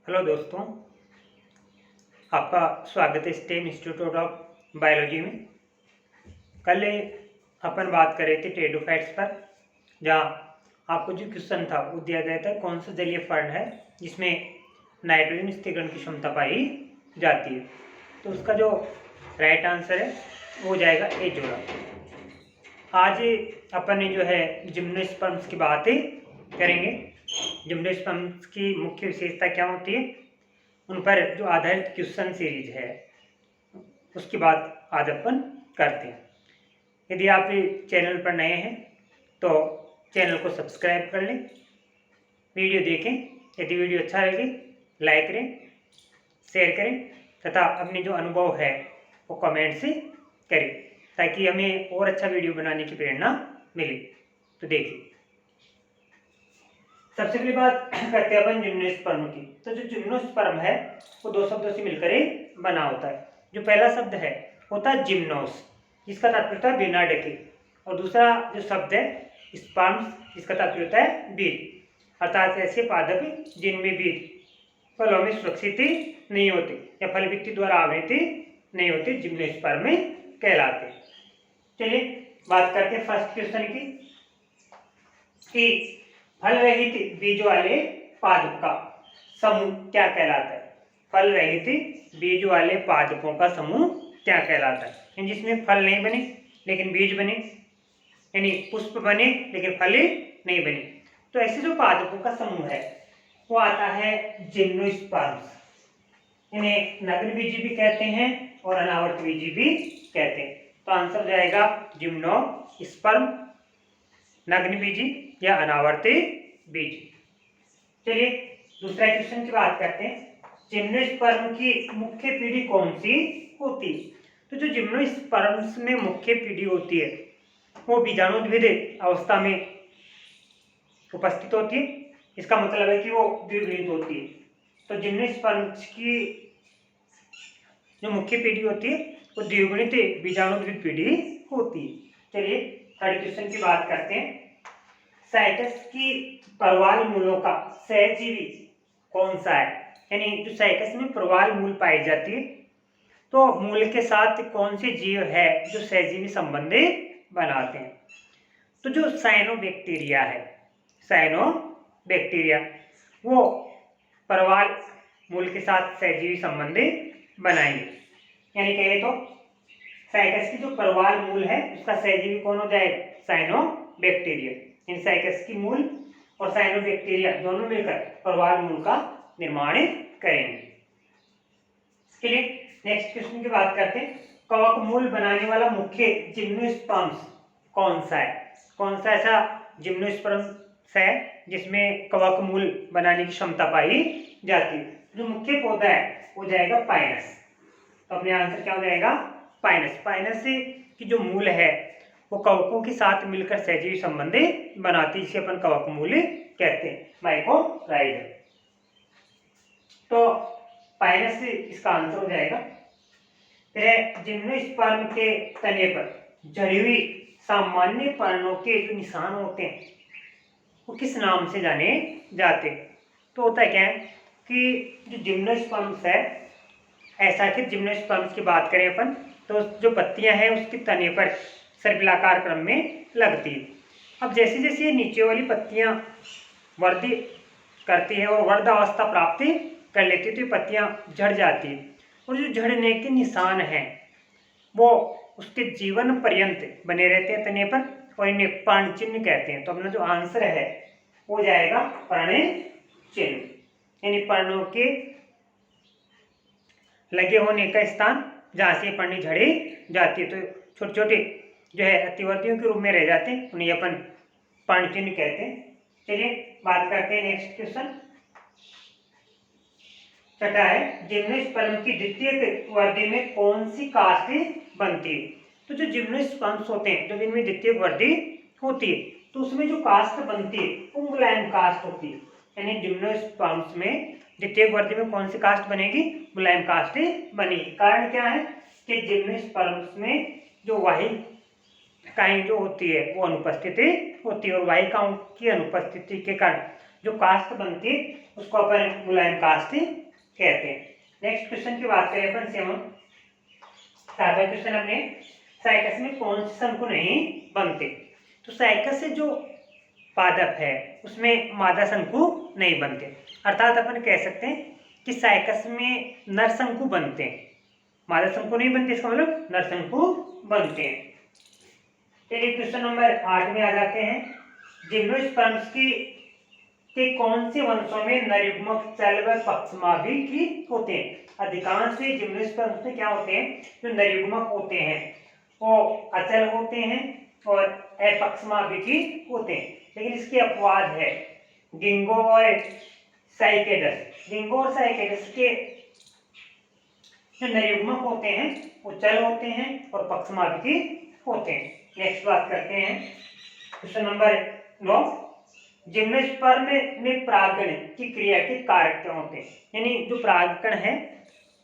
Hello दोस्तों, आपका स्वागत है स्टेम इंस्टीट्यूट ऑफ बायोलॉजी में। कल अपन बात कर रहे थे टेरिडोफाइट्स पर, जहाँ आपको जो क्वेश्चन था वो दिया गया था कौन सा जलीय फर्ण है जिसमें नाइट्रोजन स्थिरीकरण की क्षमता पाई जाती है। तो उसका जो राइट आंसर है वो हो जाएगा ए जोड़ा। आज अपन ने जो है जिम्नोस्पर्म्स की बात करेंगे। जिम्नोस्पर्म्स की मुख्य विशेषता क्या होती है, उन पर जो आधारित क्वेश्चन सीरीज है उसकी बात आज अपन करते हैं। यदि आप चैनल पर नए हैं तो चैनल को सब्सक्राइब कर लें, वीडियो देखें। यदि वीडियो अच्छा लगे लाइक करें, शेयर करें तथा अपने जो अनुभव है वो कमेंट से करें ताकि हमें और अच्छा वीडियो बनाने की प्रेरणा मिले। तो देखिए, सबसे पहली बात करते हैं अपन जिम्नोस्पर्म की। तो जो जिम्नोस्पर्म है वो दो शब्दों से मिलकर ही बना होता है। जो पहला शब्द है होता है जिम्नोस, जिसका तात्पर्य होता है बिना ढके, और दूसरा जो शब्द है स्पर्म्स, जिसका तात्पर्य होता है बीज, अर्थात ऐसे पादप जिनमें बीज फलों में सुरक्षित नहीं होते या फल भित्ति द्वारा आवृत नहीं होते, जिम्नोस्पर्म में कहलाते। चलिए बात करते हैं फर्स्ट क्वेश्चन की कि फल रहित बीज वाले पादप का समूह क्या कहलाता है। फल रहित बीज वाले पादपों का समूह क्या कहलाता है, जिसमें फल नहीं बने लेकिन बीज बने, यानी पुष्प बने लेकिन फल नहीं बने। तो ऐसे जो पादपों का समूह है वो आता है जिम्नोस्पर्म्स। इन्हें नग्न बीजी भी कहते हैं और अनावर्त बीजी भी कहते हैं। तो आंसर जाएगा जिम्नोस्पर्म, नग्न बीजी या अनावर्ती बीज। चलिए दूसरा क्वेश्चन की बात करते हैं। जिम्नोस्पर्म की मुख्य पीढ़ी कौन सी होती है। तो जो जिम्नोस्पर्म्स में मुख्य पीढ़ी होती है वो बीजाणुद्विद अवस्था में उपस्थित होती है। इसका मतलब है कि वो द्विगुणित होती है। तो जिम्नोस्पर्म्स की जो मुख्य पीढ़ी होती है वो द्विगुणित बीजाणुद्विद पीढ़ी होती है। चलिए थर्ड क्वेश्चन की बात करते हैं। साइटस की प्रवाल मूलों का सहजीवी कौन सा है, यानी जो साइटस में प्रवाल मूल पाई जाती है तो मूल के साथ कौन से जीव है जो सहजीवी संबंध बनाते हैं। तो जो साइनोबैक्टीरिया है, साइनोबैक्टीरिया वो प्रवाल मूल के साथ सहजीवी संबंध बनाएंगे। यानी कहे तो साइटस की जो प्रवाल मूल है उसका सहजीवी कौन हो जाएगा, साइनोबैक्टीरिया। इन साइटस की मूल और साइनोबैक्टीरिया दोनों मिलकर प्रवाल मूल का निर्माण करेंगे। चलिए नेक्स्ट क्वेश्चन की बात करते हैं। कवक मूल बनाने वाला मुख्य जिम्नोस्पर्म्स कौन सा है। कौन सा ऐसा जिम्नोस्पर्म्स है जिसमें कवक मूल बनाने की क्षमता पाई जाती है। जो मुख्य पौधा है वो जाएगा पाइनस। तो अपने आंसर क्या हो जाएगा, पाइनस। पाइनस की जो मूल है वो कवकों के साथ मिलकर सहजीवी संबंध बनाती है, जिसे अपन कवक मूल कहते हैं, माइकोराइजा। तो पाइनस इसका आंसर हो जाएगा। फिर जिम्नोस्पर्म के तने पर जड़ी हुई सामान्य पर्णों के जो निशान होते हैं वो किस नाम से जाने जाते हैं। तो होता क्या है कि जो जिम्नोस्पर्म्स है, ऐसा कि जिम्नोस्पर्म्स की बात करें अपन तो जो पत्तियां हैं उसके तने पर सर्पिलाकार क्रम में लगती है। अब जैसे जैसे ये नीचे वाली पत्तियां वृद्धि करती है और वर्धावस्था प्राप्ति कर लेती है तो ये पत्तियां झड़ जाती है, और जो झड़ने के निशान हैं वो उसके जीवन पर्यंत बने रहते हैं तने पर, और इन्हें पर्ण चिन्ह कहते हैं। तो अपना जो आंसर है वो जाएगा पर्ण चिन्ह, यानी पर्णों के लगे होने का स्थान जहाँ से पर्णी झड़ी जाती है। तो छोटे छोटे जो है अतिवर्तियों के रूप में रह जाते हैं, उन्हें अपन पर्ण चिन्ह कहते हैं। चलिए बात करते हैं नेक्स्ट क्वेश्चन। छठा है जिम्नोस्पर्म की द्वितीयक वृद्धि में कौन सी कास्ट बनती है। तो जो जिम्नोस्पर्म्स होते हैं जब इनमें द्वितीयक वृद्धि होती है तो उसमें जो कास्ट बनती है वो मुलायम कास्ट होती है। यानी जिम्नोस्पर्म्स में द्वितीयक वृद्धि में कौन सी कास्ट बनेगी, मुलायम कास्ट बनेगी। कारण क्या है कि जिम्नोस्पर्म्स में जो वाहिकाएं जो होती है वो अनुपस्थित होती है, और वाहिकाओं की अनुपस्थिति के कारण जो कास्ट बनती है उसको अपन मुलायम कास्ट कहते हैं। नेक्स्ट क्वेश्चन की बात करें अपन 7वां क्वेश्चन अपने, साइकस में कौन से शंकु नहीं बनते? तो साइकस से जो पादप है उसमें मादा शंकु नहीं बनते, अर्थात अपन कह सकते हैं कि साइकस में नर शंकु बनते हैं, मादा शंकु नहीं बनते, इसका मतलब नर शंकु बनते हैं। चलिए क्वेश्चन नंबर 8 में आ जाते हैं। जिम्नोस्पर्म्स के कौन से वंशों में नरयुग्मक चल व पक्षमाभिकी होते हैं? अधिकांश जिम्नोस्पर्म्स में क्या होते हैं, जो नरयुग्मक होते हैं वो अचल होते हैं और अपक्षमाभिकी होते हैं, लेकिन इसके अपवाद है गिंगो और साइकेडस। गिंगो और साइकेडस के जो नरयुग्मक होते हैं वो चल होते हैं और पक्षमाभिकी होते हैं। नेक्स्ट बात करते हैं क्वेश्चन नंबर 9। जिम्नोस्पर्म में परागण की क्रिया के कारक क्या होते हैं? यानी जो परागकण है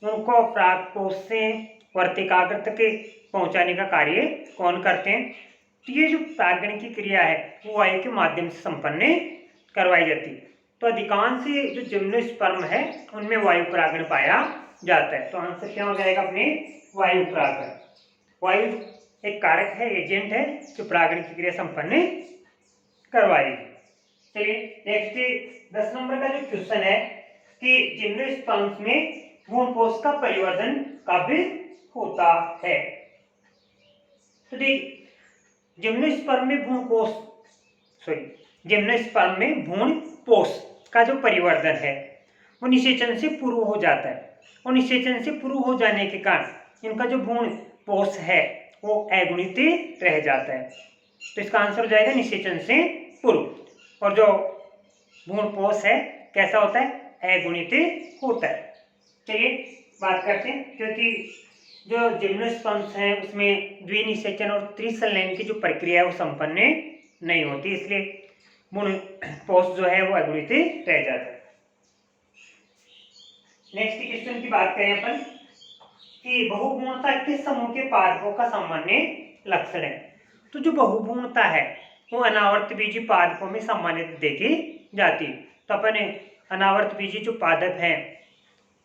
उनको परागकोश से वर्तिकाग्र तक पहुंचाने का कार्य कौन करते हैं? तो ये जो परागण की क्रिया है वो वायु के माध्यम से संपन्न करवाई जाती है। तो अधिकांश जो जिम्नोस्पर्म है उनमें वायु परागण पाया जाता है। तो आंसर क्या हो जाएगा अपने वायु परागण। वायु एक कारक है, एजेंट है जो परागण की क्रिया संपन्न करवाएगी। चलिए नेक्स्ट 10 नंबर का जो क्वेश्चन है कि जिम्नोस्पर्म्स में भ्रूणपोष का परिवर्धन कब होता है? तो देखिए जिम्नोस्पर्म में भ्रूणपोष का जो परिवर्धन है वो निषेचन से पूर्व हो जाता है, और निषेचन से पूर्व हो जाने के कारण इनका जो भ्रूणपोष है वो अगुणित रह जाता है। तो इसका आंसर हो जाएगा निषेचन से पूर्व। और जो भ्रूणपोष है कैसा होता है? अगुणित होता है। चलिए बात करते हैं, क्योंकि जो जिम्नोस्पर्म्स हैं उसमें द्विनिषेचन और त्रिसंलयन की जो प्रक्रिया है वो संपन्न नहीं होती, इसलिए भ्रूणपोष जो है वो अगुणित रह जाता है। नेक्स्ट क्वेश्चन की बात करें अपन कि बहुभ्रूणता किस समूह के पादपों का सामान्य लक्षण है? तो जो बहुभ्रूणता है वो अनावर्त बीजी पादपों में सामान्यतः देखी जाती है। तो अपन अनावर्त बीजी जो पादप हैं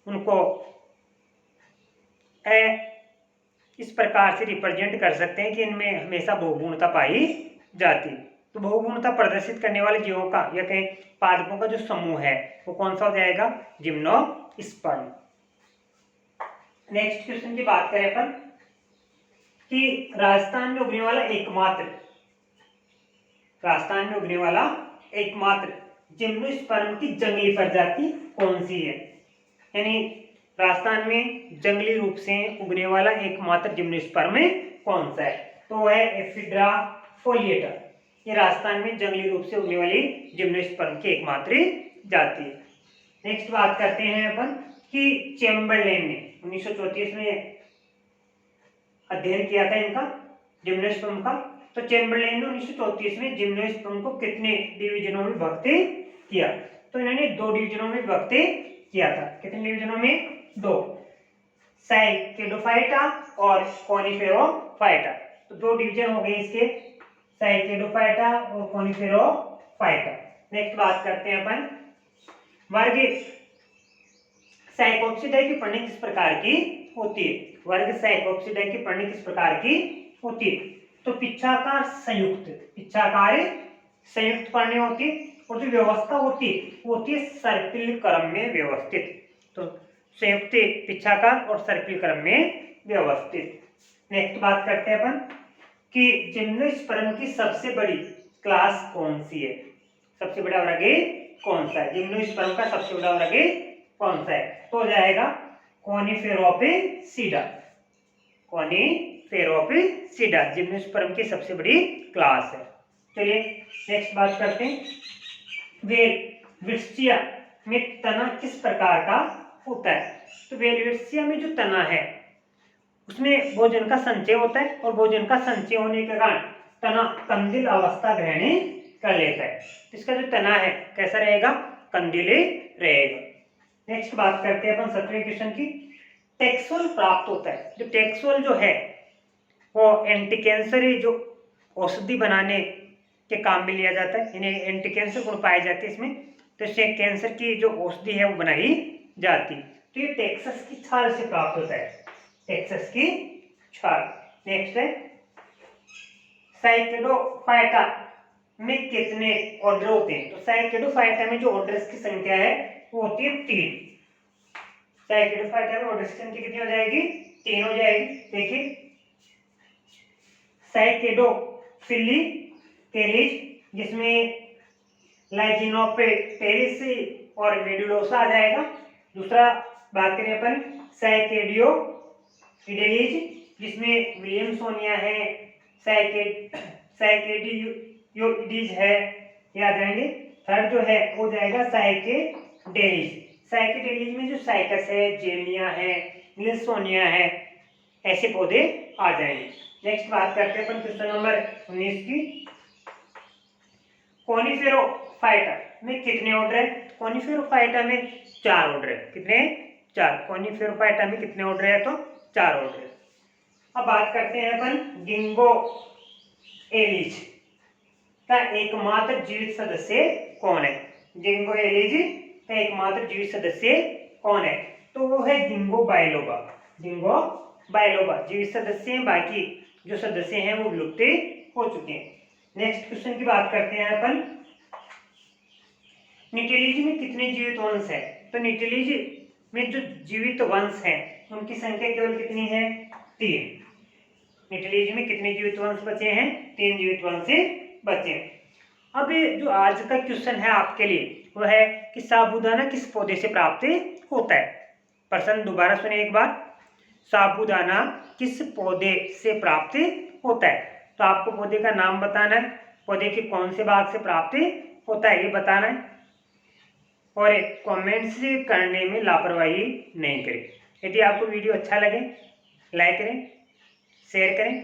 उनको इस प्रकार से रिप्रेजेंट कर सकते हैं कि इनमें हमेशा बहुभ्रूणता पाई जाती है। तो बहुभ्रूणता प्रदर्शित करने वाले जीवों का या कहीं पादपों का जो समूह है वो कौन सा हो जाएगा? जिम्नोस्पर्म। नेक्स्ट क्वेश्चन की बात करें अपन कि राजस्थान में उगने वाला एकमात्र जिम्नोस्पर्म की जंगली प्रजाति कौन सी है? यानी राजस्थान में जंगली रूप से उगने वाला एकमात्र जिम्नोस्पर्म कौन सा है? तो वह है एफिड्रा फोलिएटा। ये राजस्थान में जंगली रूप से उगने वाली जिम्नोस्पर्म की एकमात्र जाति है। नेक्स्ट बात करते हैं अपन कि चैम्बरलेन ने 1934 में अध्ययन किया था इनका जिम्नोस्पर्म का। तो चैम्बरलेन ने 1934 में जिम्नोस्पर्म को कितने डिवीजनों में विभक्त किया? तो इन्होंने 2 डिवीजनों में विभक्त किया था। कितने डिवीजनों में? 2, साइकेडोफाइटा और कॉनिफेरोफाइटा। तो 2 डिवीजन हो गए इसके, साइकेडोफाइटा और कॉनिफेरोफाइटा। नेक्स्ट बात करते हैं अपन वर्ग साइकोप्सिडाई की पढ़नी किस प्रकार की होती है? वर्ग साइकोप्सिडाई की पढ़नी किस प्रकार की होती है? तो पिच्छाकार संयुक्त पढ़नी होती है, और जो व्यवस्था होती है सर्पिल क्रम में व्यवस्थित। तो संयुक्त पिच्छाकार और सर्पिल क्रम में व्यवस्थित। नेक्स्ट बात करते हैं अपन कि जिम्नोस्पर्म की सबसे बड़ी क्लास कौन सी है? सबसे बड़ा वर्ग कौन सा है? जिम्नोस्पर्म का सबसे बड़ा वर्ग कौन सा है? तो हो जाएगा कॉनिफेरोपिसिडा। जिम्नोस्पर्म की सबसे बड़ी क्लास है। चलिए नेक्स्ट बात करते हैं वेलविट्सिया में तना किस प्रकार का होता है? तो वेलविट्सिया में जो तना है उसमें भोजन का संचय होता है, और भोजन का संचय होने के कारण तना कंदिल अवस्था ग्रहण कर लेता है। इसका जो तना है कैसा रहेगा? कंदिले रहेगा। नेक्स्ट बात करते हैं अपन 7वें क्वेश्चन की। टेक्सोल प्राप्त होता है। जो टेक्सोल जो है वो एंटी कैंसर जो औषधि बनाने के काम में लिया जाता है, यानी एंटी कैंसर गुण पाए जाते हैं इसमें। तो इससे कैंसर की जो औषधि है वो बनाई जाती। तो ये टेक्सस की छाल से प्राप्त होता है, टेक्सस की छाल। नेक्स्ट है साइकेडोफाइटा में कितने ऑर्डर होते हैं? तो साइकेडोफाइटा में जो ऑर्डर्स की संख्या है वो होती है 3। साइकेडोफाइटा में ऑर्डर्स की संख्या कितनी हो जाएगी? 3 हो जाएगी। देखिए साइकेडोफिली कैलिज जिसमें लाइजिनोपेटेरिस और मेडुलोसा आ जाएगा। दूसरा बात करें अपन साइकेडियो इडेलिज जिसमें विलियमसोनिया है, साइकेडियोइडिज है, ये आ जाएंगे। थर्ड जो है वो जाएगा साइकेडेलिज। साइकेडेलिज में जो साइकस है, जेमिया है, विलियमसोनिया है, ऐसे पौधे आ जाएंगे। नेक्स्ट बात करते हैं अपन क्वेश्चन नंबर 19 की। कॉनिफेरोफाइटा में कितने ऑर्डर है? कॉनिफेरोफाइटा में 4 ऑर्डर है। कितने? 4। कॉनिफेरोफाइटा में कितने ऑर्डर है? तो 4 ऑर्डर है। अब बात करते हैं अपन गिंगो एलिज का एकमात्र जीवित सदस्य कौन है? गिंगो एलिज का एकमात्र जीवित सदस्य कौन है? तो वो है गिंगो बाइलोबा। गिंगो बाइलोबा जीवित सदस्य हैं, बाकी जो सदस्य हैं वो विलुप्त हो चुके हैं। नेक्स्ट क्वेश्चन की बात करते हैं अपन निटेलिज में कितने जीवित वंश है? तो निटेलिज में जो जीवित वंश है उनकी संख्या केवल कितनी है? 3। निटेलिज में कितने जीवित वंश बचे हैं? 3 जीवित वंश बचे हैं। अब जो आज का क्वेश्चन है आपके लिए वो है कि साबूदाना किस पौधे से प्राप्त होता है? प्रश्न दोबारा सुनिए एक बार। साबूदाना किस पौधे से प्राप्त होता है? तो आपको पौधे का नाम बताना है, पौधे के कौन से भाग से प्राप्त होता है ये बताना है, और कमेंट्स करने में लापरवाही नहीं करें। यदि आपको वीडियो अच्छा लगे लाइक करें, शेयर करें